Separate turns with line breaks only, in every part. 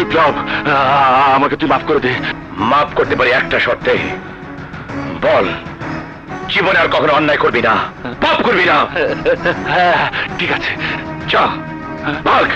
বিপ্লব, আমাকে তুই মাফ করে দে। মাফ করতে পারি একটা শর্তে। বল, জীবনে আর কখনো অন্যায় করবি না, পাপ করবি না। হ্যাঁ ঠিক আছে, চা ভাগ।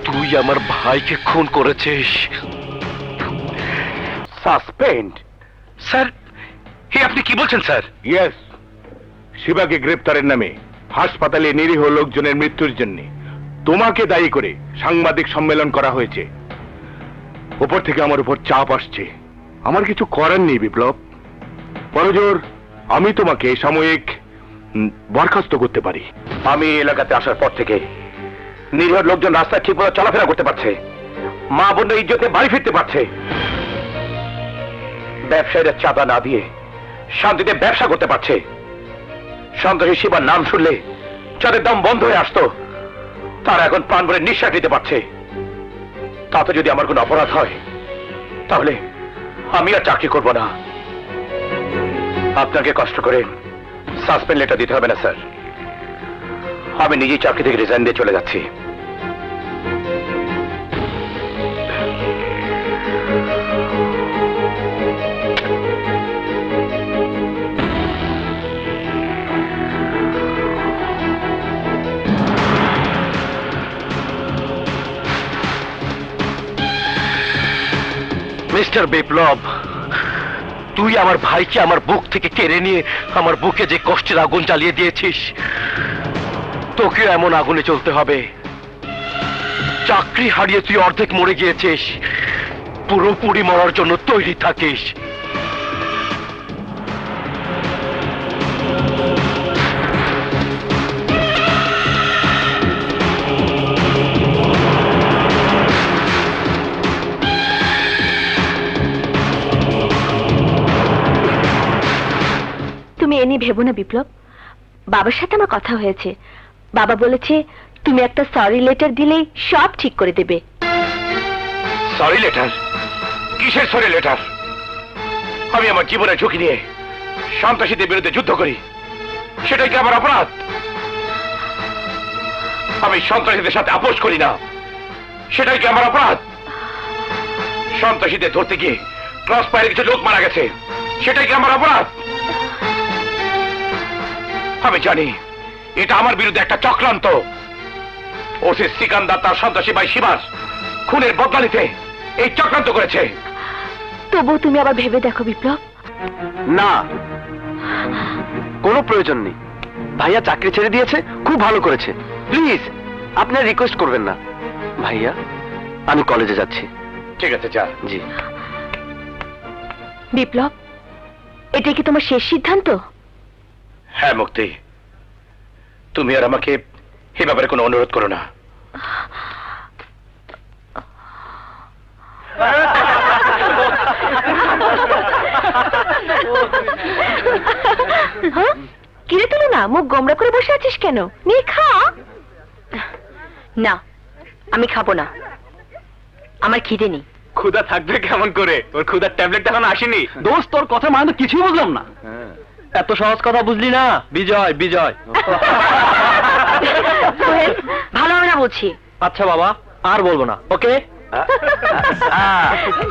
তুই আমার ভাইকে খুন করেছিস। সাসপেন্ড? স্যার, হে আপনি কি বলছেন স্যার?
ইয়েস, শিবাকে গ্রেপ্তারের নামে হাসপাতালে নিরীহ লোকজনের মৃত্যুর জন্য তোমাকে দায়ী করে সাংবাদিক সম্মেলন করা হয়েছে। উপর থেকে আমার উপর চাপ আসছে, আমার কিছু করার নেই বিপ্লব। পরজোর আমি তোমাকে সাময়িক বরখাস্ত করতে পারি।
আমি এলাকাতে আসার পর থেকে নিরীহ লোকজন রাস্তায় ঠিকমতো চলাফেরা করতে পারছে, মা বোন ইজ্জতে বাড়ি ফিরতে পারছে। ব্যবসায়ীরা চাঁদা না দিয়ে শান্তিতে ব্যবসা করতে পারছে। সন্ত্রাসী শিবার নাম শুনলে যাদের দম বন্ধ হয়ে আসতো, তারা এখন প্রাণ ভরে নিঃশ্বাস নিতে পারছে। তাতে যদি আমার কোনো অপরাধ হয়, তাহলে আমি আর চাকরি করব না। আপনাকে কষ্ট করে সাসপেন্ড লেটার দিতে হবে না স্যার, আমি নিজেই চাকরি থেকে রিজাইন দিয়ে চলে যাচ্ছি। মিস্টার বিপ্লব, তুই আমার ভাইকে আমার বুক থেকে কেড়ে নিয়ে আমার বুকে যে কষ্টের আগুন জ্বালিয়ে দিয়েছিস, তোকে এমন আগুনে চলতে হবে। চাকরি হারিয়ে তুই অর্ধেক মরে গিয়েছিস, পুরোপুরি মরার জন্য তৈরি থাকিস।
তুমি এ নিয়ে ভেবো না বিপ্লব, বাবার সাথে আমার কথা হয়েছে। বাবা বলেছে তুমি একটা সরি লেটার দিলেই সব ঠিক করে দেবে।
Sorry letter? কিসের সরি লেটার? আমি আমার জীবনের ঝুঁকি নিয়ে সন্ত্রাসীদের বিরুদ্ধে যুদ্ধ করি, সেটাই কি আমার অপরাধ? আমি সন্ত্রাসীদের সাথে আপোষ করি না, সেটাই কি আমার অপরাধ? সন্ত্রাসীদের ধরতে গিয়ে ক্রস ফায়ারে কিছু লোক মারা গেছে, সেটাই কি আমার অপরাধ? আমি জানি এটা আমার বিরুদ্ধে একটা চক্রান্ত। ওসি সিকান্দার তার সন্ত্রাসী ভাই শিবার খুনের বদলা নিতে এই চক্রান্ত করেছে।
তবুও তুমি আবার ভেবে দেখো বিপ্লব।
না, কোনো প্রয়োজন নেই। ভাইয়া চাকরি ছেড়ে দিয়েছে, খুব ভালো করেছে। প্লিজ আপনার রিকোয়েস্ট করবেন না। ভাইয়া, আমি কলেজে যাচ্ছি। ঠিক আছে, যা। জি।
বিপ্লব, এটা কি তোমার শেষ সিদ্ধান্ত?
হ্যাঁ মুক্তি, তুমি আর আমাকে এ ব্যাপারে কোনো অনুরোধ করো না।
কিরে তুলো না, মুখ গোমরা করে বসে আছিস কেন? নিয়ে খা। না, আমি খাবো না। আমার খিদে নেই।
ক্ষুধা থাকবে কেমন করে? ওর ক্ষুধার ট্যাবলেট এখন আসেনি।
দোস্ত তোর কথা মানে তো কিছুই বুঝলাম না। এত সহজ কথা বুঝলি না? বিজয় বিজয়।
সোহেল, ভালো হবে না বলছি।
আচ্ছা বাবা, আর বলবো না, ওকে?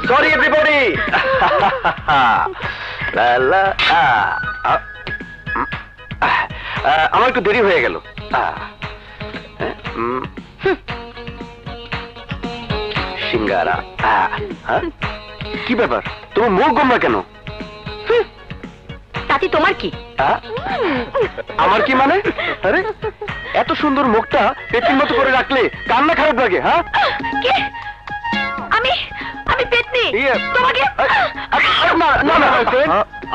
Sorry everybody. আমার একটু দেরি হয়ে গেল। সিঙ্গারা। কি ব্যাপার, তুমি মুখ গোমরা কেন?
তাতে তোমার কি?
আমার কি মানে? আরে এত সুন্দর মুখটা পেটির মতো করে রাখলে কান্না খারাপ লাগে? হ্যাঁ,
কি? আমি আমি পেতনি তোমাকে?
না না না,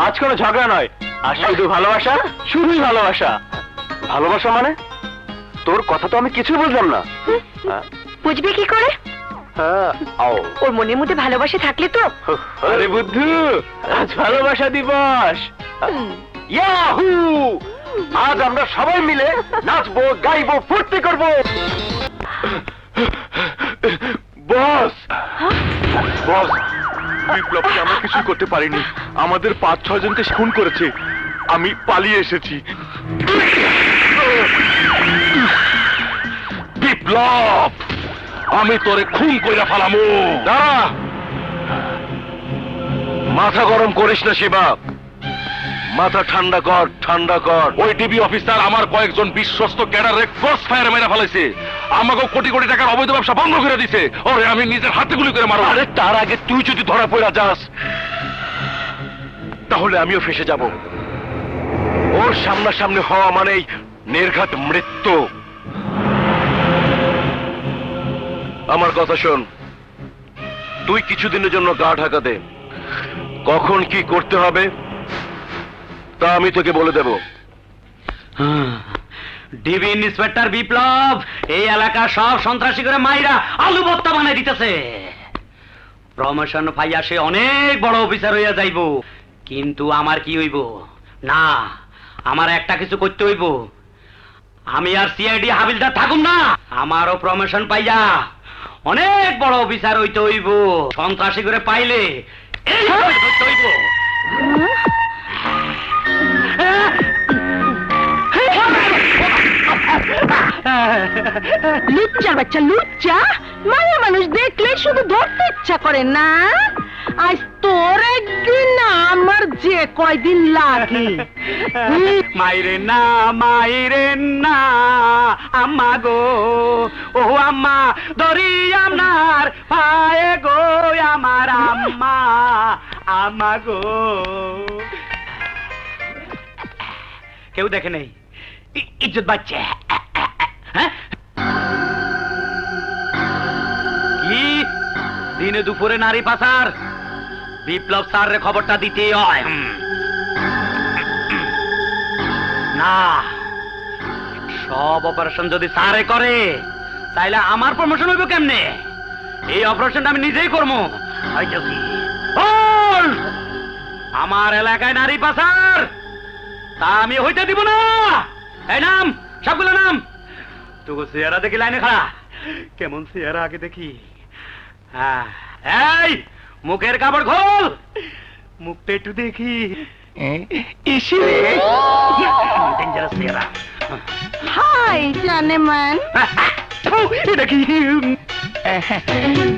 আজ কোনো ঝগড়া নয়, আর শুধু ভালোবাসা, শুধুই ভালোবাসা। ভালোবাসা মানে? তোর কথা তো আমি কিছুই বুঝলাম না।
বুঝবে কি করে? ওর মনের মধ্যে ভালোবাসা থাকলে তো।
আরে বুদ্ধু, আজ ভালোবাসা দিবস। ইয়াহু! আজ আমরা সবাই মিলে নাচবো, গাইবো, ফুর্তি করবো।
বস, বস, বিপ্লবকে আমরা কিছু করতে পারিনি। আমাদের 5-6 জনকে খুন করেছে। আমি পালিয়ে এসেছি। বিপ্লব, আমি তোরে খুন কইরা ফালামু।
দাঁড়া, মাথা গরম করিস না শিবা, মাথা ঠান্ডা কর, ঠান্ডা কর।
ওই ডিবি অফিসার আমার কয়েকজন বিশ্বস্ত ক্যাডারে ক্রস ফায়ার মেরে ফেলেছে। আমাকে কোটি কোটি টাকার অবৈধ ব্যবসা বন্ধ করে দিছে। ওরে আমি নিজের হাতে গুলি করে মারব।
আরে তার আগে তুই যদি ধরা পড়া যাস তাহলে আমিও ফেসে যাব। ওর সামনাসামনি হওয়া মানেই নির্ঘাত মৃত্যু। আমার কথা শোন, তুই কিছুদিনের জন্য গা ঢাকা দে। কখন কি করতে হবে তা আমি তোকে বলে দেব।
ডিবি ইন্সপেক্টর বিপ্লব এই এলাকা সব সন্ত্রাসী করে মাইরা আলু ভর্তা বানাই দিতেছে। প্রমোশন পাইয়া সে অনেক বড় অফিসার হইয়া যাইব, কিন্তু আমার কি হইব? না, আমার একটা কিছু করতে হইব। আমি আর সিআইডি হাবিলদার থাকুম না, আমারও প্রমোশন পাইয়া অনেক বড় অফিসার হইতে হইব। সন্ত্রাসী করে পাইলে এই করতে হইব।
লুচ্চা বাচ্চা লুচ্চা, মায়া মানুষ দেখলে শুধু ধরতে ইচ্ছা করে না। আজ তোর একদিন না আমার যে কয়দিন লাগে।
মাইরে না মাইরে না আম্মা গো, ও আম্মা ধরি আপনার পায়ে গো, আমার আম্মা, আম্মা গো। কেউ দেখে নেই, ইজ্জত বাচ্চা। কি দিনে দুপুরে নারী পাচার? বিপ্লব স্যারের খবরটা দিতে হয়। না, সব অপারেশন যদি স্যারে করে তাইলে আমার প্রমোশন হইব কেমনে? এই অপারেশনটা আমি নিজেই করবো। আমার এলাকায় নারী পাচার তা আমি হইতে দিব না। এই নাম, সবগুলো নাম। তোকে চেহারা দেখি লাইনে খাড়া। কেমন চেহারা আগে দেখি। হ্যাঁ, এই মুখের কাপড় খোল, মুখটা একটু দেখি। ডেঞ্জারাস চেহারা।
হাই জানেমান,
এটা কি?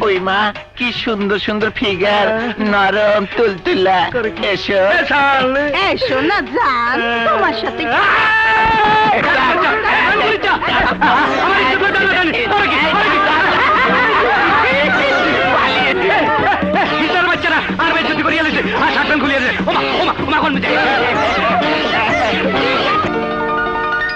ওই মা, কি সুন্দর সুন্দর ফিগার, নরম তুলতুলা। এসো
এসো না জান, তোমার সাথে
এই,